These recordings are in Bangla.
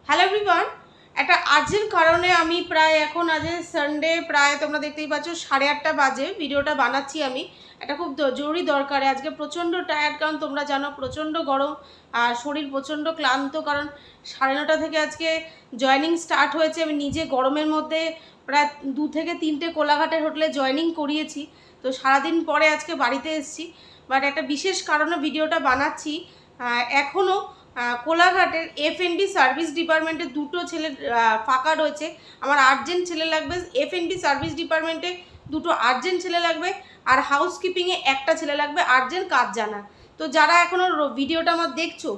হ্যালো এভরিওয়ান, একটা আর্জেন্ট কারণে আমি প্রায় এখন আজ সানডে, প্রায় তোমরা দেখতেই পাচ্ছ 8:30 বাজে ভিডিওটা বানাচ্ছি আমি। এটা খুব জরুরি দরকারে। আজকে প্রচণ্ড টায়ার্ড, কারণ তোমরা জানো প্রচণ্ড গরম আর শরীর প্রচণ্ড ক্লান্ত, কারণ 9:30 থেকে আজকে জয়েনিং স্টার্ট হয়েছে। আমি নিজে গরমের মধ্যে প্রায় 2 থেকে 3টে কোলাঘাটের হোটেলে জয়েনিং করিয়েছি। তো সারাদিন পরে আজকে বাড়িতে এসেছি, বাট একটা বিশেষ কারণে ভিডিওটা বানাচ্ছি। এখনও কোলাঘাটের F&B সার্ভিস ডিপার্টমেন্টে 2টো ছেলে ফাঁকা রয়েছে। আমার আর্জেন্ট ছেলে লাগবে F&B সার্ভিস ডিপার্টমেন্টে, 2টো আর্জেন্ট ছেলে লাগবে, আর হাউসকিপিংয়ে একটা ছেলে লাগবে আর্জেন্ট কাজ জানা। তো যারা এখনও ভিডিওটা আমার দেখছো,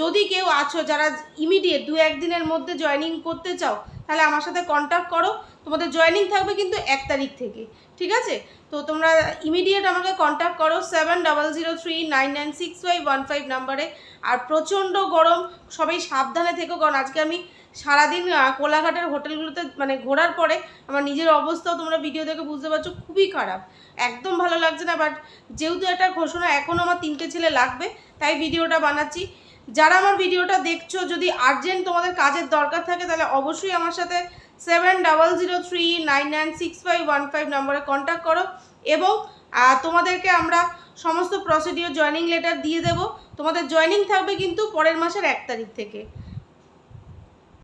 যদি কেউ আছো যারা ইমিডিয়েট 2-1 দিনের মধ্যে জয়েনিং করতে চাও, তাহলে আমার সাথে কন্ট্যাক্ট করো। তোমাদের জয়েনিং থাকবে কিন্তু 1 তারিখ থেকে, ঠিক আছে? তো তোমরা ইমিডিয়েট আমাকে কন্ট্যাক্ট করো 7003996515 নাম্বারে। আর প্রচণ্ড গরম, সবাই সাবধানে থেকো, কারণ আজকে আমি সারাদিন কোলাঘাটের হোটেলগুলোতে মানে ঘোরার পরে আমার নিজের অবস্থাও তোমরা ভিডিও দেখে বুঝতে পারছো খুবই খারাপ, একদম ভালো লাগছে না। বাট যেহেতু একটা ঘোষণা, এখনও আমার 3টে ছেলে লাগবে, তাই ভিডিওটা বানাচ্ছি। যারা আমার ভিডিওটা দেখছো, যদি আর্জেন্ট তোমাদের কাজের দরকার থাকে, তাহলে অবশ্যই আমার সাথে 7003996515 নম্বরে কন্ট্যাক্ট করো, এবং তোমাদেরকে আমরা সমস্ত প্রসিডিওর জয়েনিং লেটার দিয়ে দেবো। তোমাদের জয়েনিং থাকবে কিন্তু পরের মাসের 1 তারিখ থেকে।